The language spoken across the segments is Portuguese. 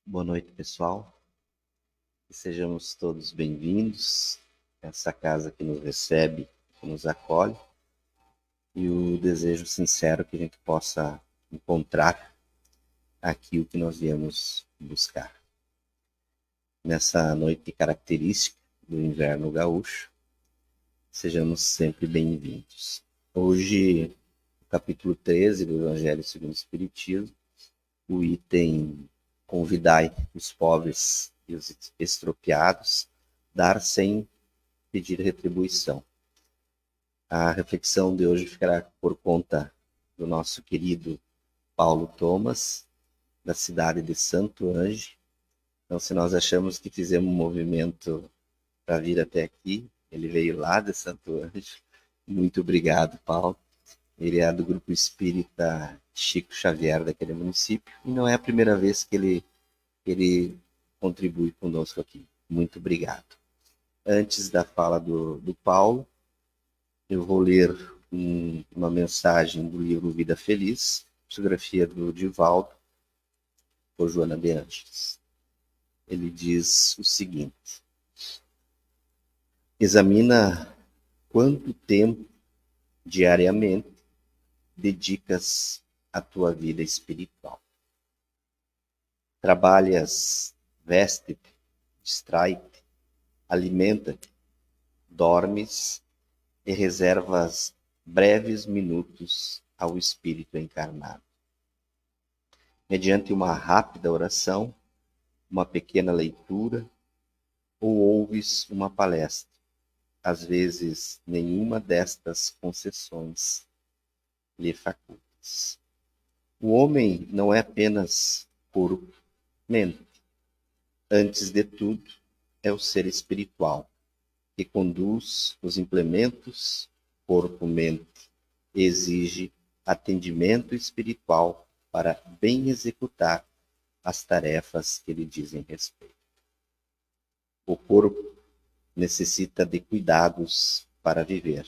Boa noite, pessoal. Que sejamos todos bem-vindos a essa casa que nos recebe, que nos acolhe, e o desejo sincero que a gente possa encontrar aqui o que nós viemos buscar. Nessa noite característica do inverno gaúcho, sejamos sempre bem-vindos. Hoje, o capítulo 13 do Evangelho segundo o Espiritismo, o item Convidai os pobres e os estropiados, dar sem pedir retribuição. A reflexão de hoje ficará por conta do nosso querido Paulo Thomas, da cidade de Santo Anjo. Então, se nós achamos que fizemos um movimento para vir até aqui, ele veio lá de Santo Anjo. Muito obrigado, Paulo. Ele é do grupo espírita Chico Xavier daquele município, e não é a primeira vez que ele contribui conosco aqui. Muito obrigado. Antes da fala do Paulo, eu vou ler uma mensagem do livro Vida Feliz, psicografia do Divaldo, por Joana de Ângeles. Ele diz o seguinte: examina quanto tempo diariamente dedicas à tua vida espiritual. Trabalhas, veste-te, distrai-te, alimenta-te, dormes e reservas breves minutos ao espírito encarnado. Mediante uma rápida oração, uma pequena leitura, ou ouves uma palestra. Às vezes, nenhuma destas concessões lhe facultas. O homem não é apenas corpo, mente. Antes de tudo, é o ser espiritual, que conduz os implementos corpo-mente e exige atendimento espiritual para bem executar as tarefas que lhe dizem respeito. O corpo necessita de cuidados para viver,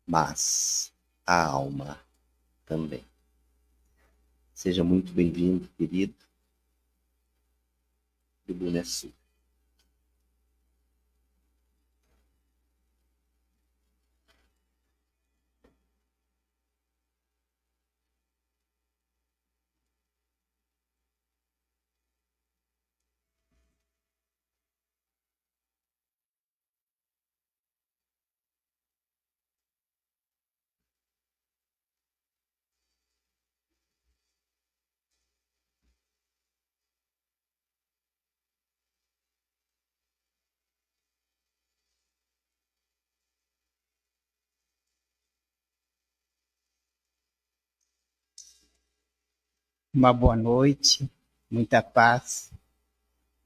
mas a alma também. Seja muito bem-vindo, querido. O tribuna é sua. Uma boa noite, muita paz,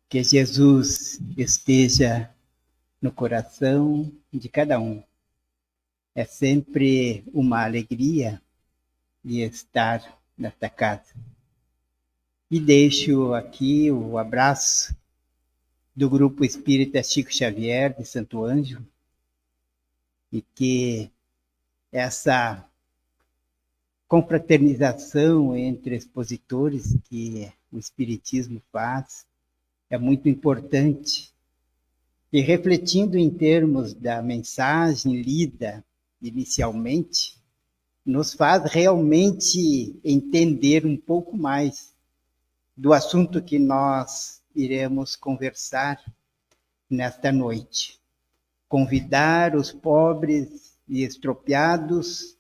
que Jesus esteja no coração de cada um. É sempre uma alegria de estar nesta casa. E deixo aqui o abraço do Grupo Espírita Chico Xavier de Santo Anjo, e que essa confraternização entre expositores que o Espiritismo faz é muito importante. E refletindo em termos da mensagem lida inicialmente, nos faz realmente entender um pouco mais do assunto que nós iremos conversar nesta noite. Convidar os pobres e estropiados,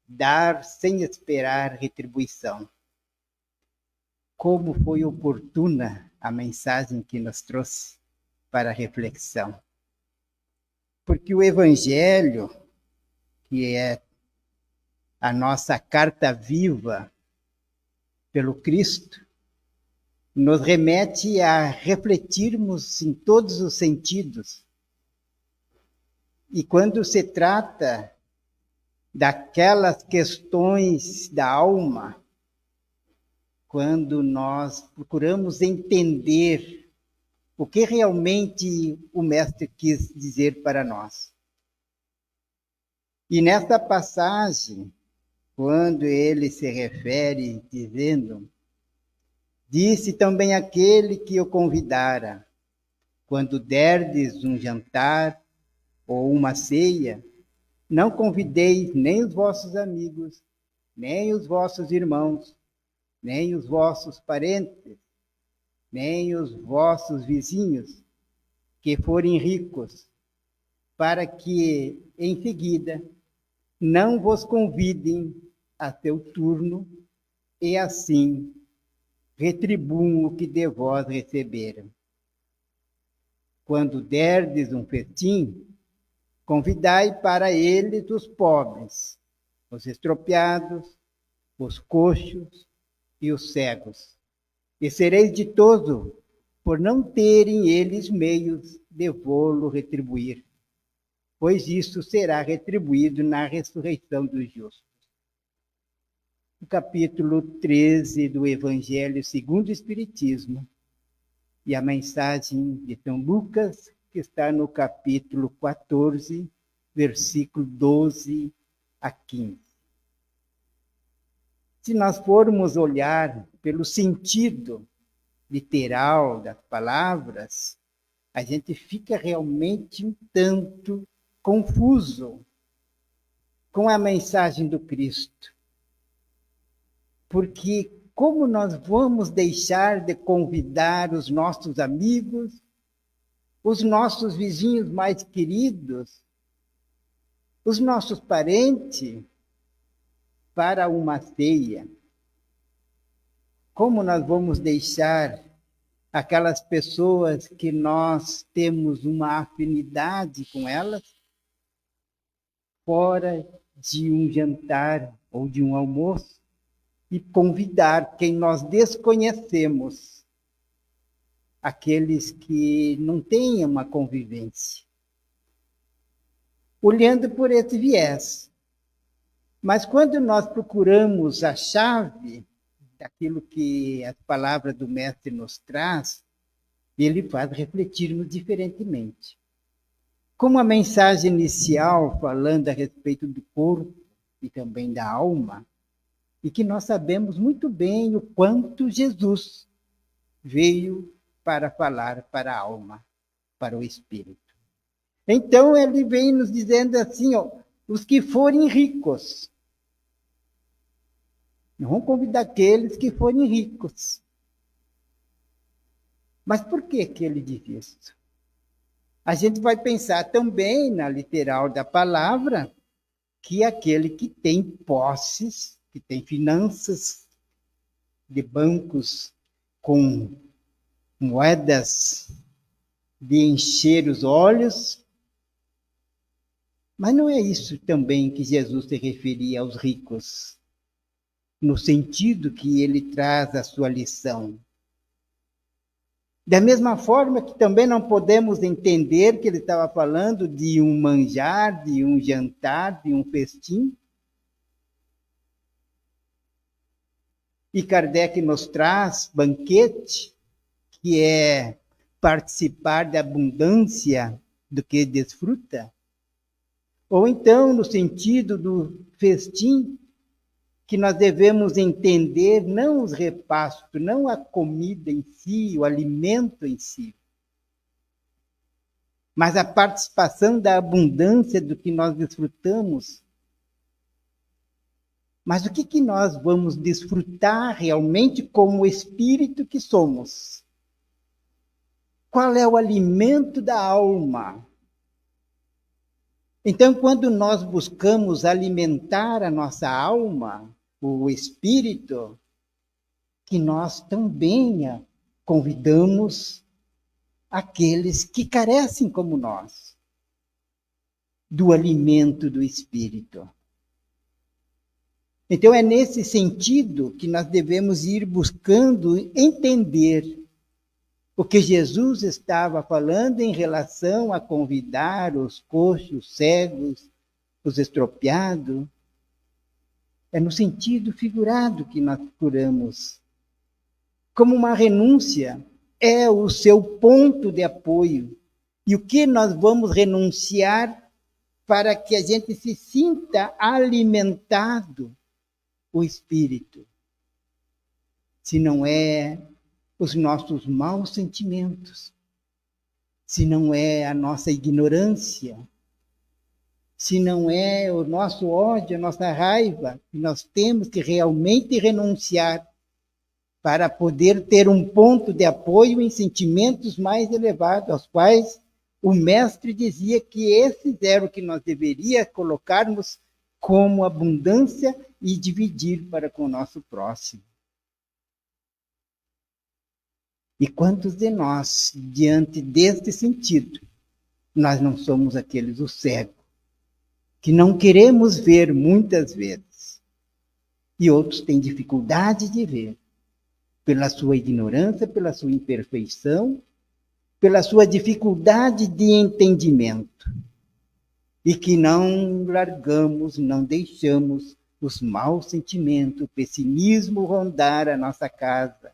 dar sem esperar retribuição. Como foi oportuna a mensagem que nos trouxe para a reflexão. Porque o Evangelho, que é a nossa carta viva pelo Cristo, nos remete a refletirmos em todos os sentidos. E quando se trata daquelas questões da alma, quando nós procuramos entender o que realmente o Mestre quis dizer para nós. E nesta passagem, quando ele se refere dizendo Disse também aquele que o convidara: quando derdes um jantar ou uma ceia, não convideis nem os vossos amigos, nem os vossos irmãos, nem os vossos parentes, nem os vossos vizinhos, que forem ricos, para que, em seguida, não vos convidem a seu turno e, assim, retribuam o que de vós receberam. Quando derdes um festim, convidai para eles os pobres, os estropiados, os coxos e os cegos, e sereis ditosos por não terem eles meios de vô-lo retribuir, pois isso será retribuído na ressurreição dos justos. O capítulo 13 do Evangelho segundo o Espiritismo e a mensagem de São Lucas, que está no capítulo 14, versículo 12 a 15. Se nós formos olhar pelo sentido literal das palavras, a gente fica realmente um tanto confuso com a mensagem do Cristo. Porque como nós vamos deixar de convidar os nossos amigos, os nossos vizinhos mais queridos, os nossos parentes, para uma ceia? Como nós vamos deixar aquelas pessoas que nós temos uma afinidade com elas fora de um jantar ou de um almoço e convidar quem nós desconhecemos, aqueles que não têm uma convivência? Olhando por esse viés. Mas quando nós procuramos a chave daquilo que a palavra do Mestre nos traz, ele faz refletirmos diferentemente. Como a mensagem inicial, falando a respeito do corpo e também da alma, e que nós sabemos muito bem o quanto Jesus veio para falar para a alma, para o espírito. Então, ele vem nos dizendo assim, ó, os que forem ricos. Nós vamos convidar aqueles que forem ricos. Mas por que ele diz isso? A gente vai pensar também na literal da palavra, que aquele que tem posses, que tem finanças de bancos com moedas de encher os olhos. Mas não é isso também que Jesus se referia aos ricos, no sentido que ele traz a sua lição. Da mesma forma que também não podemos entender que ele estava falando de um manjar, de um jantar, de um festim. E Kardec nos traz banquete, que é participar da abundância do que desfruta. Ou então, no sentido do festim, que nós devemos entender não os repastos, não a comida em si, o alimento em si, mas a participação da abundância do que nós desfrutamos. Mas o que nós vamos desfrutar realmente como espírito que somos? Qual é o alimento da alma? Então, quando nós buscamos alimentar a nossa alma, o espírito, que nós também convidamos aqueles que carecem como nós do alimento do espírito. Então, é nesse sentido que nós devemos ir buscando entender o que Jesus estava falando em relação a convidar os coxos, os cegos, os estropiados. É no sentido figurado que nós procuramos. Como uma renúncia, é o seu ponto de apoio. E o que nós vamos renunciar para que a gente se sinta alimentado, o espírito? Se não é os nossos maus sentimentos, se não é a nossa ignorância, se não é o nosso ódio, a nossa raiva, que nós temos que realmente renunciar para poder ter um ponto de apoio em sentimentos mais elevados, aos quais o mestre dizia que esses eram o que nós deveríamos colocarmos como abundância e dividir para com o nosso próximo. E quantos de nós, diante deste sentido, nós não somos aqueles o cego, que não queremos ver muitas vezes, e outros têm dificuldade de ver, pela sua ignorância, pela sua imperfeição, pela sua dificuldade de entendimento, e que não largamos, não deixamos os maus sentimentos, o pessimismo rondar a nossa casa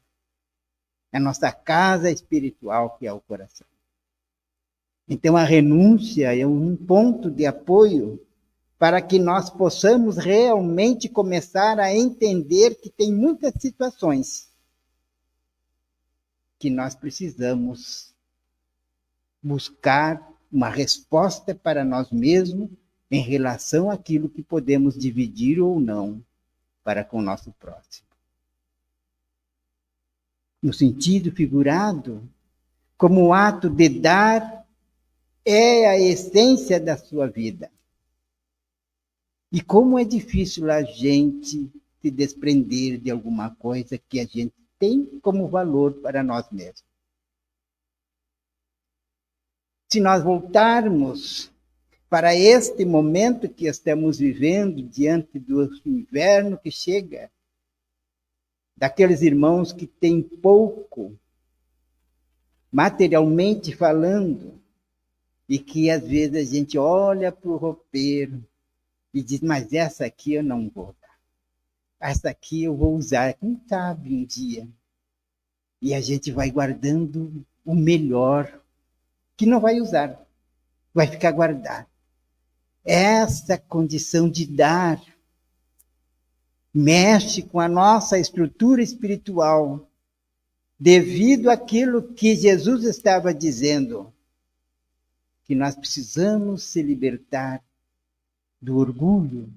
espiritual, que é o coração. Então, a renúncia é um ponto de apoio para que nós possamos realmente começar a entender que tem muitas situações que nós precisamos buscar uma resposta para nós mesmos em relação àquilo que podemos dividir ou não para com o nosso próximo. No sentido figurado, como o ato de dar é a essência da sua vida. E como é difícil a gente se desprender de alguma coisa que a gente tem como valor para nós mesmos. Se nós voltarmos para este momento que estamos vivendo, diante do inverno que chega, daqueles irmãos que têm pouco, materialmente falando, e que às vezes a gente olha para o roupeiro e diz, mas essa aqui eu não vou dar. Essa aqui eu vou usar, quem sabe um dia. E a gente vai guardando o melhor, que não vai usar, vai ficar guardado. Essa condição de dar mexe com a nossa estrutura espiritual, devido àquilo que Jesus estava dizendo, que nós precisamos se libertar do orgulho.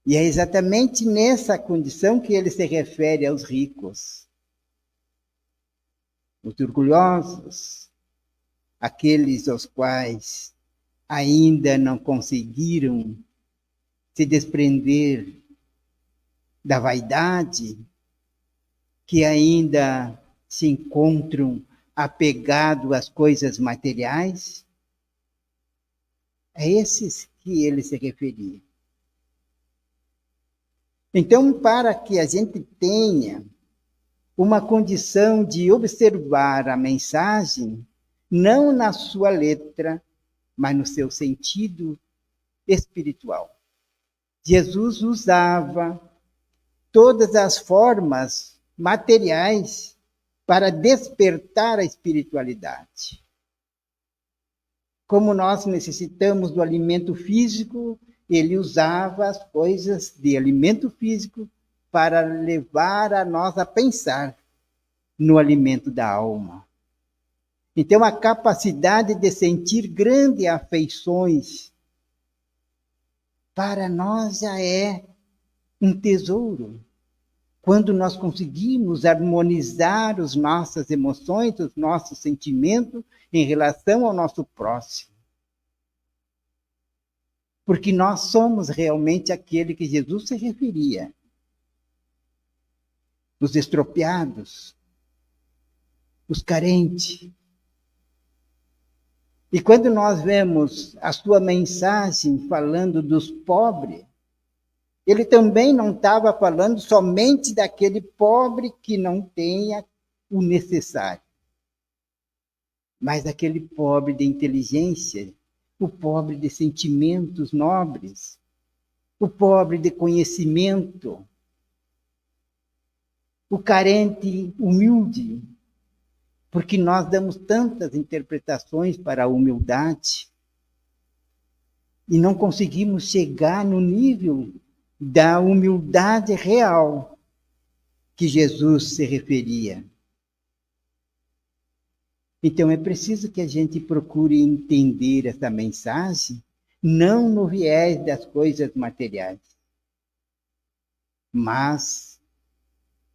E é exatamente nessa condição que ele se refere aos ricos. Os orgulhosos, aqueles aos quais ainda não conseguiram se desprender da vaidade, que ainda se encontram apegados às coisas materiais, é esses que ele se referia. Então, para que a gente tenha uma condição de observar a mensagem, não na sua letra, mas no seu sentido espiritual. Jesus usava todas as formas materiais para despertar a espiritualidade. Como nós necessitamos do alimento físico, ele usava as coisas de alimento físico para levar a nós a pensar no alimento da alma. Então, a capacidade de sentir grandes afeições, para nós já é um tesouro. Quando nós conseguimos harmonizar as nossas emoções, os nossos sentimentos em relação ao nosso próximo. Porque nós somos realmente aquele que Jesus se referia. Os estropiados, os carentes. E quando nós vemos a sua mensagem falando dos pobres, ele também não estava falando somente daquele pobre que não tenha o necessário, mas daquele pobre de inteligência, o pobre de sentimentos nobres, o pobre de conhecimento, o carente humilde, porque nós damos tantas interpretações para a humildade e não conseguimos chegar no nível da humildade real que Jesus se referia. Então é preciso que a gente procure entender essa mensagem, não no viés das coisas materiais, mas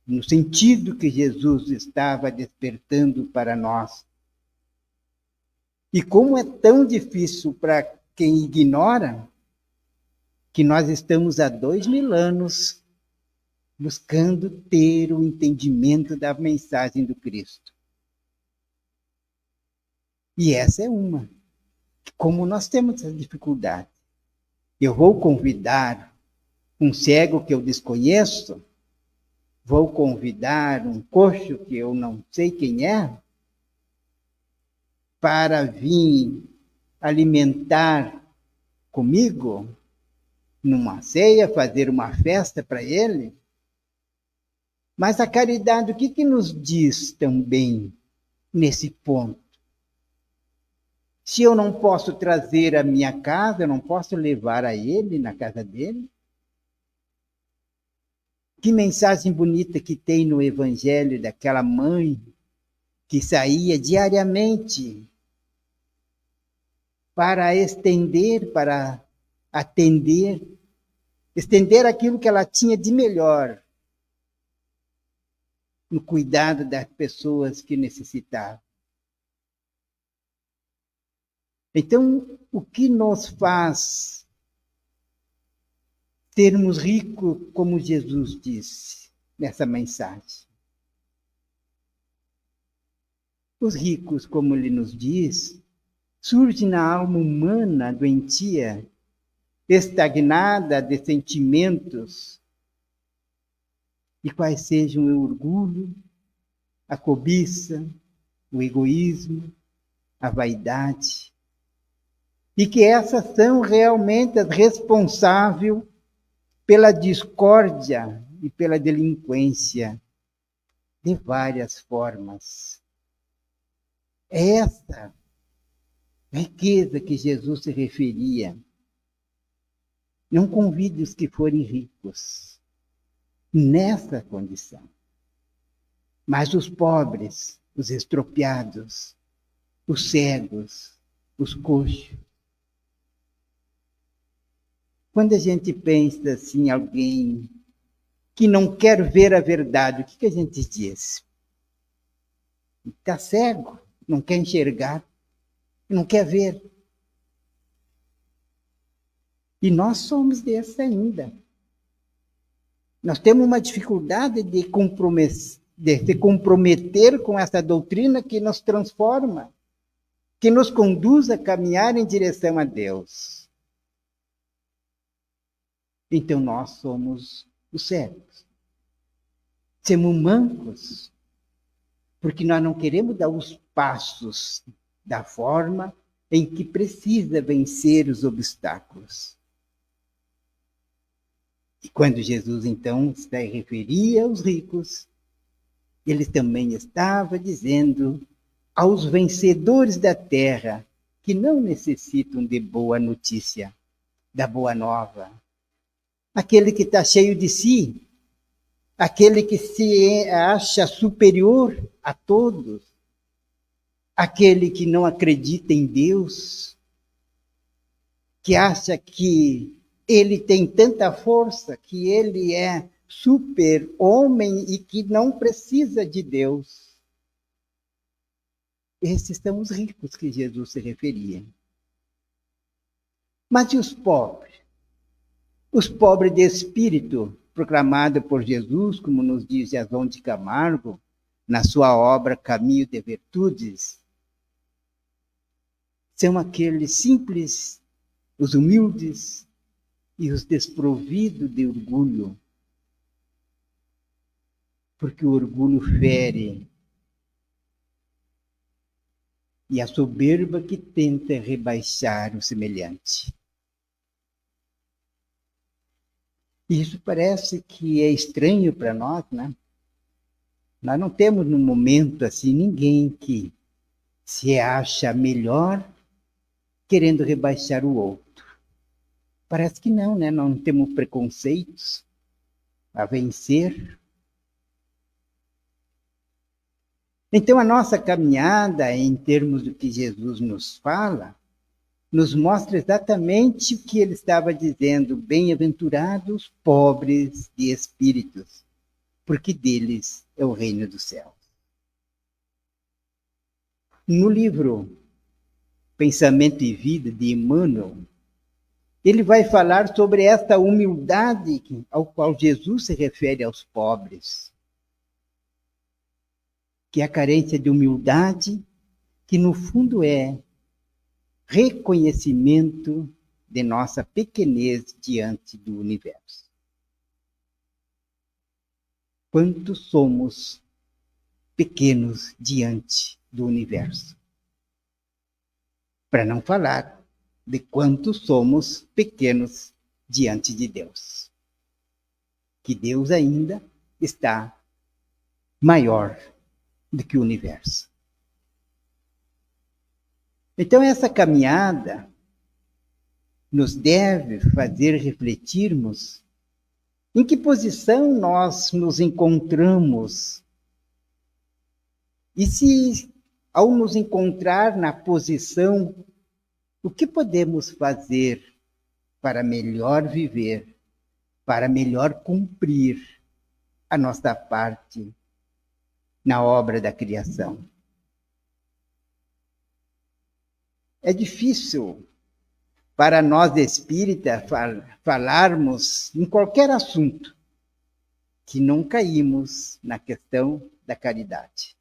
no sentido que Jesus estava despertando para nós. E como é tão difícil para quem ignora, que nós estamos há 2000 anos buscando ter o entendimento da mensagem do Cristo. E essa é uma. Como nós temos essa dificuldade. Eu vou convidar um cego que eu desconheço, vou convidar um coxo que eu não sei quem é, para vir alimentar comigo numa ceia, fazer uma festa para ele. Mas a caridade, o que nos diz também nesse ponto? Se eu não posso trazer a minha casa, eu não posso levar a ele na casa dele? Que mensagem bonita que tem no Evangelho daquela mãe que saía diariamente para estender, para atender, estender aquilo que ela tinha de melhor no cuidado das pessoas que necessitavam. Então, o que nos faz sermos ricos, como Jesus disse nessa mensagem? Os ricos, como ele nos diz, surgem na alma humana doentia, estagnada de sentimentos, e quais sejam o orgulho, a cobiça, o egoísmo, a vaidade. E que essas são realmente as responsáveis pela discórdia e pela delinquência de várias formas. É essa riqueza que Jesus se referia. Não convide os que forem ricos nessa condição. Mas os pobres, os estropiados, os cegos, os coxos. Quando a gente pensa assim em alguém que não quer ver a verdade, o que a gente diz? Está cego, não quer enxergar, não quer ver. E nós somos desses ainda. Nós temos uma dificuldade de se comprometer com essa doutrina que nos transforma, que nos conduz a caminhar em direção a Deus. Então nós somos os cegos. Somos mancos, porque nós não queremos dar os passos da forma em que precisa vencer os obstáculos. E quando Jesus, então, se referia aos ricos, ele também estava dizendo aos vencedores da terra que não necessitam de boa notícia, da boa nova. Aquele que está cheio de si, aquele que se acha superior a todos, aquele que não acredita em Deus, que acha que ele tem tanta força, que ele é super-homem e que não precisa de Deus. Esses são os ricos que Jesus se referia. Mas e os pobres? Os pobres de espírito, proclamado por Jesus, como nos diz Jason de Camargo, na sua obra Caminho de Virtudes, são aqueles simples, os humildes e os desprovidos de orgulho. Porque o orgulho fere e a soberba que tenta rebaixar o semelhante. Isso parece que é estranho para nós, né? Nós não temos no momento assim ninguém que se acha melhor querendo rebaixar o outro. Parece que não, né? Nós não temos preconceitos a vencer. Então, a nossa caminhada, em termos do que Jesus nos fala, nos mostra exatamente o que ele estava dizendo: bem-aventurados pobres de espíritos, porque deles é o reino dos céus. No livro Pensamento e Vida, de Emmanuel, ele vai falar sobre esta humildade ao qual Jesus se refere aos pobres, que é a carência de humildade, que no fundo é reconhecimento de nossa pequenez diante do universo. Quanto somos pequenos diante do universo. Para não falar de quanto somos pequenos diante de Deus. Que Deus ainda está maior do que o universo. Então, essa caminhada nos deve fazer refletirmos em que posição nós nos encontramos. E se, ao nos encontrar na posição, o que podemos fazer para melhor viver, para melhor cumprir a nossa parte na obra da criação? É difícil para nós espíritas falarmos em qualquer assunto que não caímos na questão da caridade.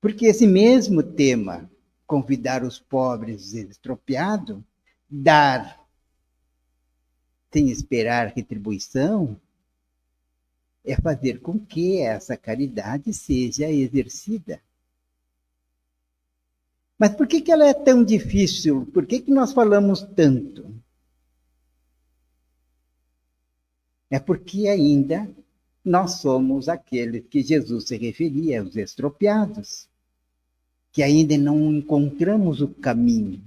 Porque esse mesmo tema, convidar os pobres e estropiados, dar sem esperar retribuição, é fazer com que essa caridade seja exercida. Mas por que ela é tão difícil? Por que nós falamos tanto? É porque ainda nós somos aqueles que Jesus se referia, os estropiados, que ainda não encontramos o caminho.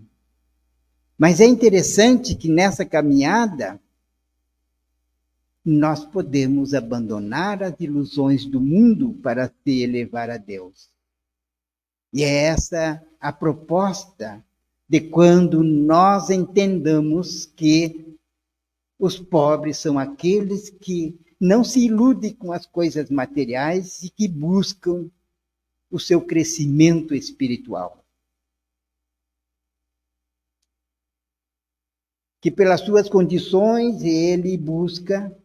Mas é interessante que nessa caminhada nós podemos abandonar as ilusões do mundo para se elevar a Deus. E é essa a proposta de quando nós entendamos que os pobres são aqueles que não se iludem com as coisas materiais e que buscam o seu crescimento espiritual. Que pelas suas condições ele busca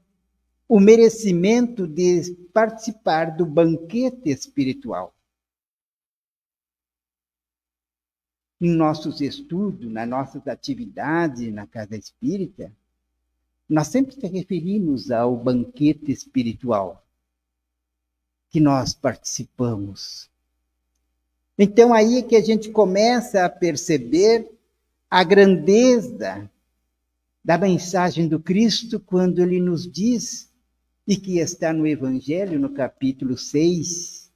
o merecimento de participar do banquete espiritual. Em nossos estudos, nas nossas atividades na casa espírita, nós sempre nos referimos ao banquete espiritual que nós participamos. Então aí é que a gente começa a perceber a grandeza da mensagem do Cristo quando ele nos diz, e que está no Evangelho, no capítulo 6,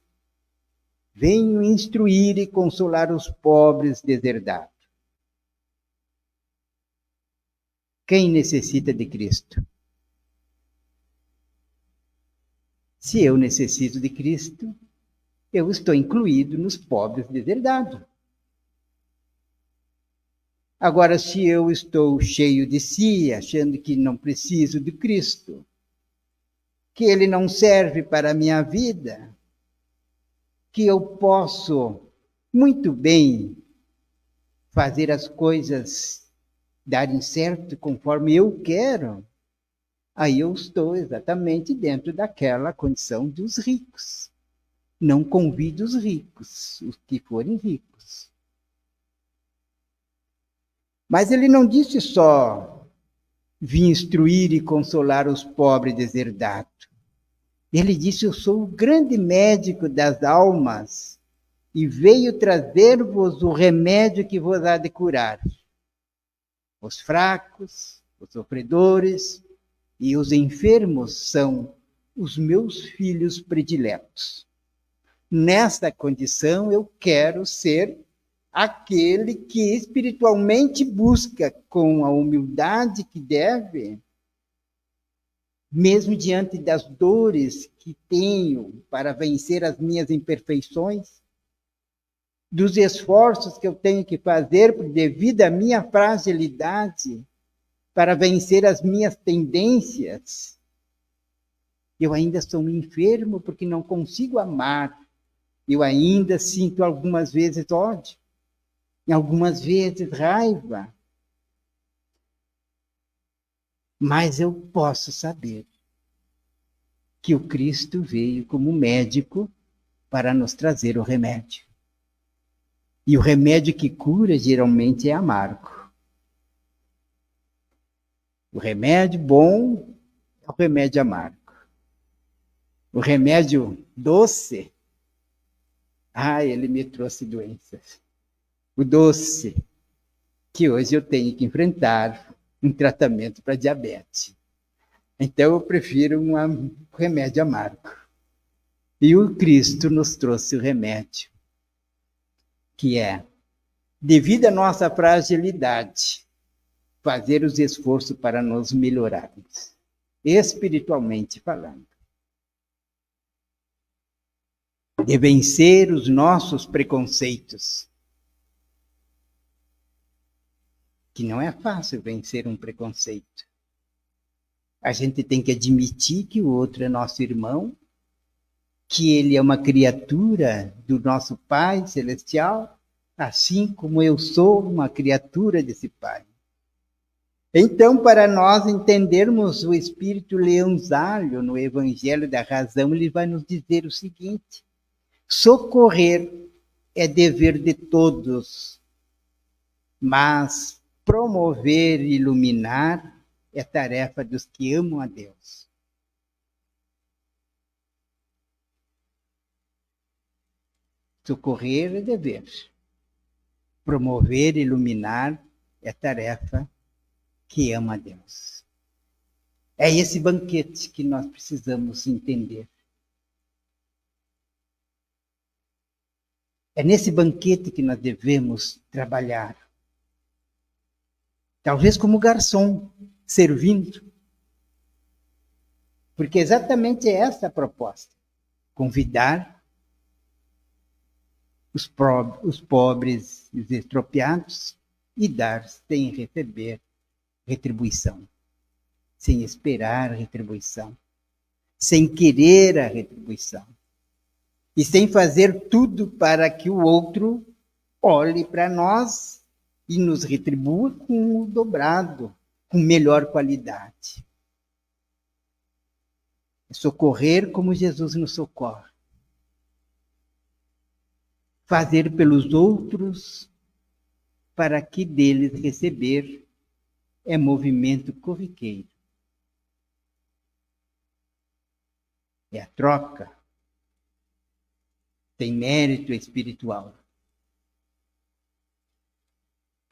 venho instruir e consolar os pobres deserdados. Quem necessita de Cristo? Se eu necessito de Cristo, eu estou incluído nos pobres deserdados. Agora, se eu estou cheio de si, achando que não preciso de Cristo, que ele não serve para a minha vida, que eu posso muito bem fazer as coisas darem certo conforme eu quero, aí eu estou exatamente dentro daquela condição dos ricos. Não convido os ricos, os que forem ricos. Mas ele não disse só vim instruir e consolar os pobres deserdados. Ele disse, eu sou o grande médico das almas e veio trazer-vos o remédio que vos há de curar. Os fracos, os sofredores e os enfermos são os meus filhos prediletos. Nesta condição eu quero ser aquele que espiritualmente busca, com a humildade que deve, mesmo diante das dores que tenho para vencer as minhas imperfeições, dos esforços que eu tenho que fazer devido à minha fragilidade para vencer as minhas tendências, eu ainda sou um enfermo porque não consigo amar. Eu ainda sinto algumas vezes ódio, algumas vezes raiva. Mas eu posso saber que o Cristo veio como médico para nos trazer o remédio. E o remédio que cura geralmente é amargo. O remédio bom é o remédio amargo. O remédio doce, ele me trouxe doenças. O doce, que hoje eu tenho que enfrentar um tratamento para diabetes. Então eu prefiro um remédio amargo. E o Cristo nos trouxe o remédio, que é, devido à nossa fragilidade, fazer os esforços para nos melhorarmos, espiritualmente falando. De vencer os nossos preconceitos. Que não é fácil vencer um preconceito. A gente tem que admitir que o outro é nosso irmão, que ele é uma criatura do nosso Pai Celestial, assim como eu sou uma criatura desse Pai. Então, para nós entendermos o espírito leonzálio no Evangelho da Razão, ele vai nos dizer o seguinte: socorrer é dever de todos, mas promover e iluminar é tarefa dos que amam a Deus. Socorrer é dever. Promover e iluminar é tarefa que ama a Deus. É esse banquete que nós precisamos entender. É nesse banquete que nós devemos trabalhar. Talvez como garçom, servindo. Porque exatamente essa é a proposta. Convidar os pobres e os estropiados e dar sem receber retribuição. Sem esperar retribuição. Sem querer a retribuição. E sem fazer tudo para que o outro olhe para nós e nos retribua com o dobrado, com melhor qualidade. Socorrer como Jesus nos socorre. Fazer pelos outros para que deles receber é movimento corriqueiro. É a troca. Tem mérito espiritual.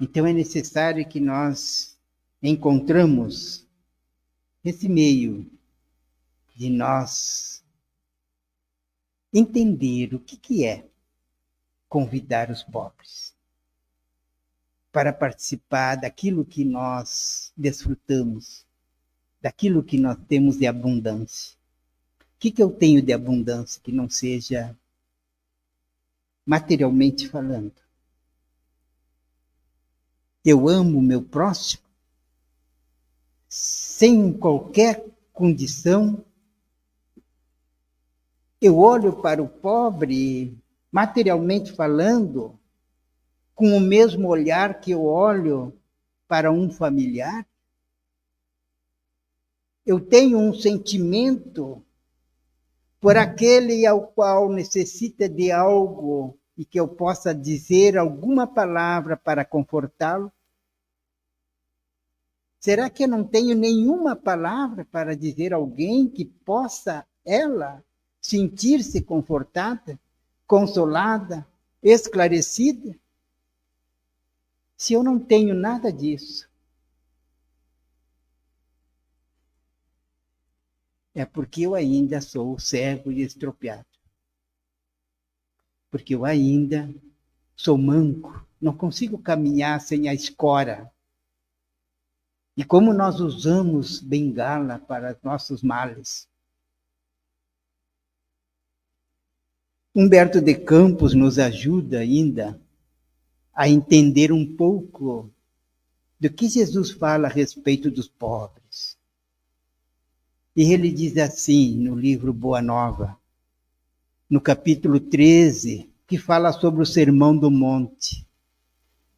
Então é necessário que nós encontramos esse meio de nós entender o que é convidar os pobres para participar daquilo que nós desfrutamos, daquilo que nós temos de abundância. O que eu tenho de abundância que não seja materialmente falando? Eu amo o meu próximo sem qualquer condição. Eu olho para o pobre, materialmente falando, com o mesmo olhar que eu olho para um familiar. Eu tenho um sentimento por aquele ao qual necessita de algo e que eu possa dizer alguma palavra para confortá-lo. Será que eu não tenho nenhuma palavra para dizer a alguém que possa ela sentir-se confortada, consolada, esclarecida? Se eu não tenho nada disso, é porque eu ainda sou cego e estropiado. Porque eu ainda sou manco, não consigo caminhar sem a escora. E como nós usamos bengala para nossos males. Humberto de Campos nos ajuda ainda a entender um pouco do que Jesus fala a respeito dos pobres. E ele diz assim no livro Boa Nova, no capítulo 13, que fala sobre o Sermão do Monte.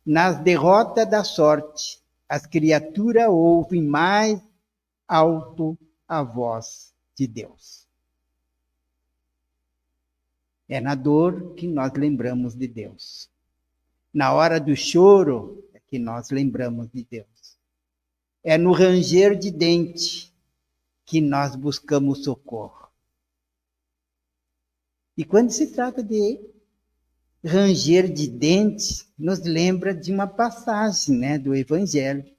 Nas derrotas da sorte, as criaturas ouvem mais alto a voz de Deus. É na dor que nós lembramos de Deus. Na hora do choro é que nós lembramos de Deus. É no ranger de dente que nós buscamos socorro. E quando se trata de ranger de dentes, nos lembra de uma passagem, né, do Evangelho.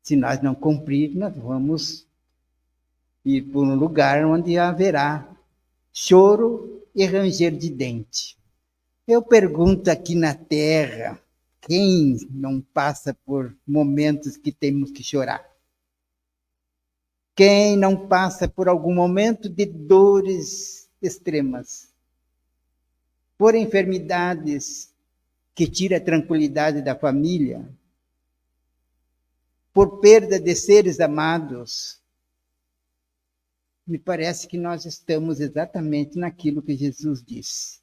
Se nós não cumprir, nós vamos ir por um lugar onde haverá choro e ranger de dente. Eu pergunto aqui na Terra, quem não passa por momentos que temos que chorar? Quem não passa por algum momento de dores extremas? Por enfermidades que tiram a tranquilidade da família? Por perda de seres amados? Me parece que nós estamos exatamente naquilo que Jesus disse.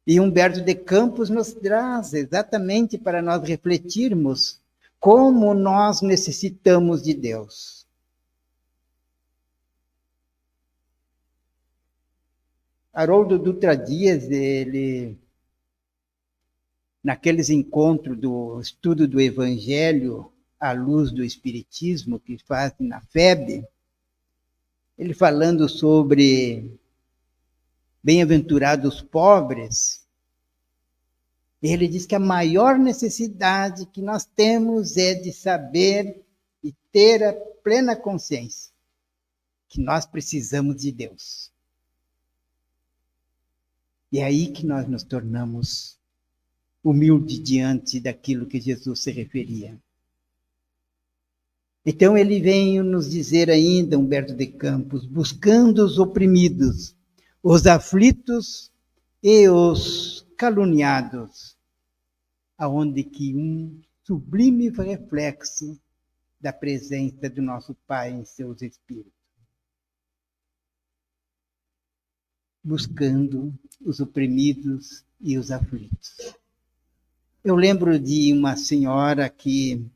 E Humberto de Campos nos traz exatamente para nós refletirmos como nós necessitamos de Deus. Haroldo Dutra Dias, ele, naqueles encontros do estudo do Evangelho à luz do Espiritismo, que fazem na FEB, ele falando sobre bem-aventurados pobres, ele diz que a maior necessidade que nós temos é de saber e ter a plena consciência que nós precisamos de Deus. E é aí que nós nos tornamos humildes diante daquilo que Jesus se referia. Então ele vem nos dizer ainda, Humberto de Campos, buscando os oprimidos, os aflitos e os caluniados, aonde que um sublime reflexo da presença do nosso Pai em seus espíritos. Buscando os oprimidos e os aflitos. Eu lembro de uma senhora que,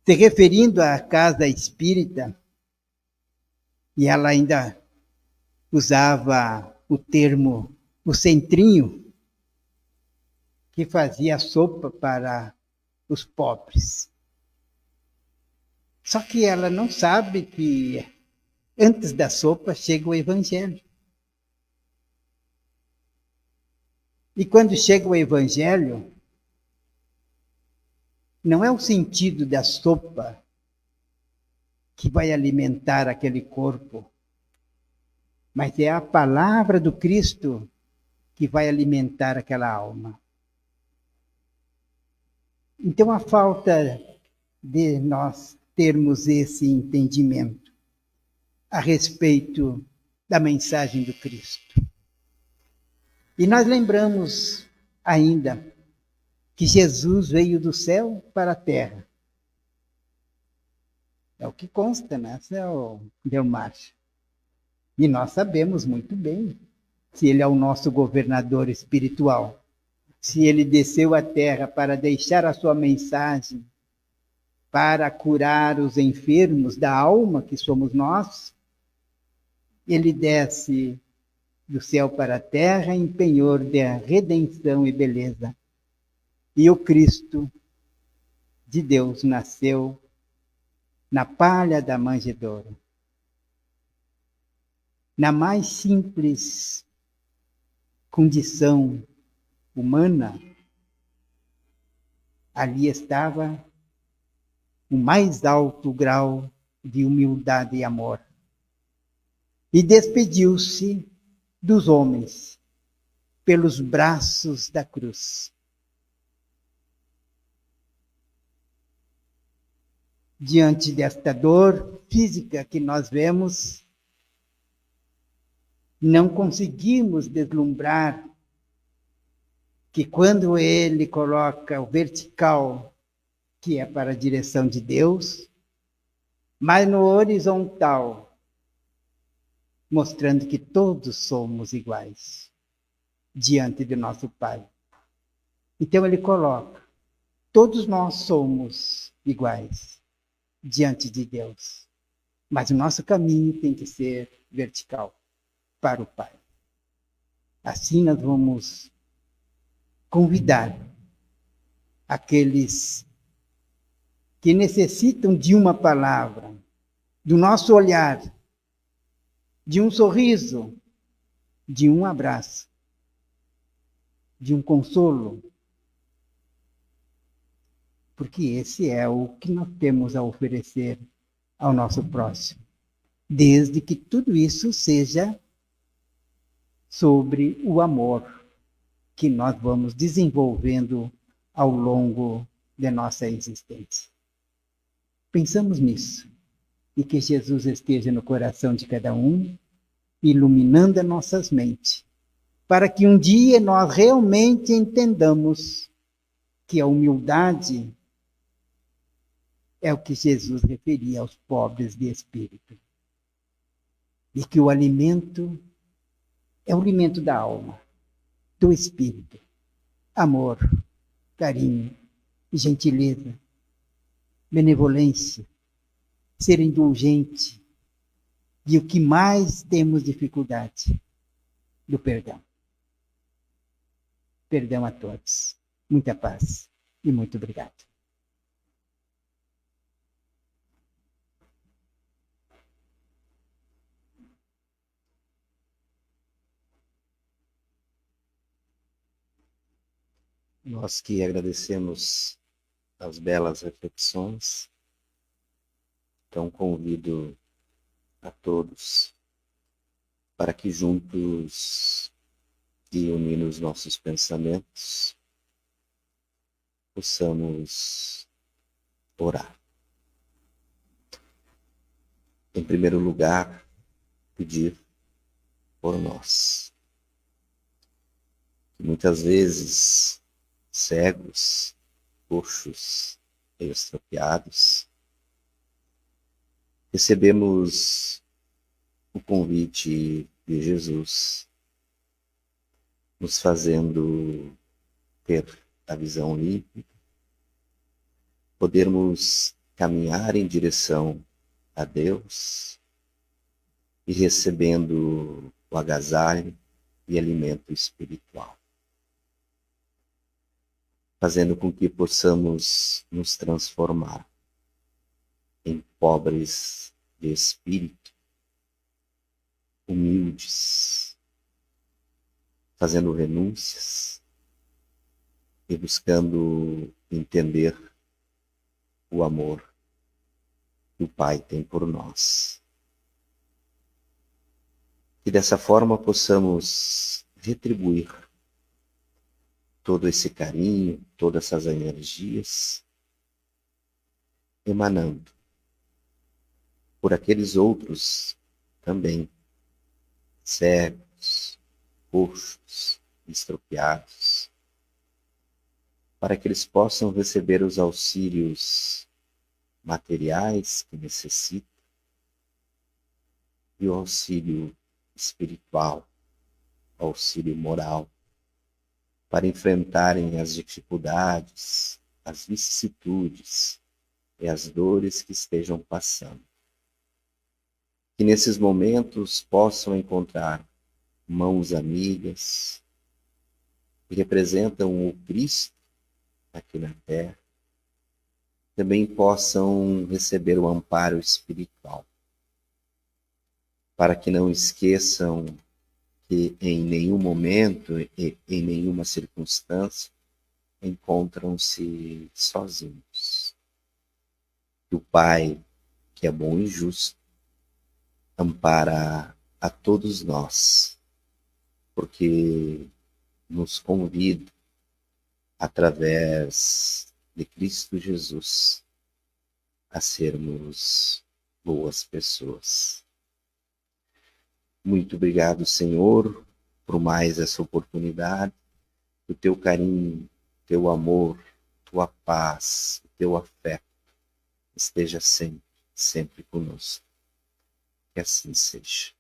se referindo à casa espírita, e ela ainda usava o termo, o centrinho, que fazia sopa para os pobres. Só que ela não sabe que antes da sopa chega o Evangelho. E quando chega o Evangelho, não é o sentido da sopa que vai alimentar aquele corpo, mas é a palavra do Cristo que vai alimentar aquela alma. Então, a falta de nós termos esse entendimento a respeito da mensagem do Cristo. E nós lembramos ainda que Jesus veio do céu para a terra. É o que consta, né, seu Delmar? E nós sabemos muito bem se ele é o nosso governador espiritual, se ele desceu à terra para deixar a sua mensagem, para curar os enfermos da alma, que somos nós, ele desce do céu para a terra em penhor da redenção e beleza. E o Cristo de Deus nasceu na palha da manjedoura. Na mais simples condição humana, ali estava o mais alto grau de humildade e amor. E despediu-se dos homens pelos braços da cruz. diante desta dor física que nós vemos, não conseguimos deslumbrar que quando ele coloca o vertical, que é para a direção de Deus, mas no horizontal, mostrando que todos somos iguais diante de nosso Pai. Então ele coloca, todos nós somos iguais diante de Deus, mas o nosso caminho tem que ser vertical para o Pai. Assim nós vamos convidar aqueles que necessitam de uma palavra, do nosso olhar, de um sorriso, de um abraço, de um consolo, porque esse é o que nós temos a oferecer ao nosso próximo, desde que tudo isso seja sobre o amor que nós vamos desenvolvendo ao longo de nossa existência. Pensamos nisso e que Jesus esteja no coração de cada um, iluminando as nossas mentes, para que um dia nós realmente entendamos que a humildade é o que Jesus referia aos pobres de espírito. E que o alimento é o alimento da alma, do espírito. Amor, carinho, gentileza, benevolência, ser indulgente. E o que mais temos dificuldade? Do perdão. Perdão a todos. Muita paz e muito obrigado. Nós que agradecemos as belas reflexões, então convido a todos para que juntos e unindo os nossos pensamentos, possamos orar. Em primeiro lugar, pedir por nós. Muitas vezes, cegos, coxos e estropiados, recebemos o convite de Jesus, nos fazendo ter a visão límpida, podermos caminhar em direção a Deus e recebendo o agasalho e alimento espiritual, fazendo com que possamos nos transformar em pobres de espírito, humildes, fazendo renúncias e buscando entender o amor que o Pai tem por nós. E dessa forma possamos retribuir todo esse carinho, todas essas energias, emanando por aqueles outros também, cegos, coxos, estropiados, para que eles possam receber os auxílios materiais que necessitam e o auxílio espiritual, o auxílio moral, para enfrentarem as dificuldades, as vicissitudes e as dores que estejam passando. Que nesses momentos possam encontrar mãos amigas que representam o Cristo aqui na Terra, também possam receber o amparo espiritual, para que não esqueçam que em nenhum momento e em nenhuma circunstância encontram-se sozinhos. Que o Pai, que é bom e justo, ampara a todos nós, porque nos convida, através de Cristo Jesus, a sermos boas pessoas. Muito obrigado, Senhor, por mais essa oportunidade, o teu carinho, teu amor, tua paz, o teu afeto esteja sempre, sempre conosco. Que assim seja.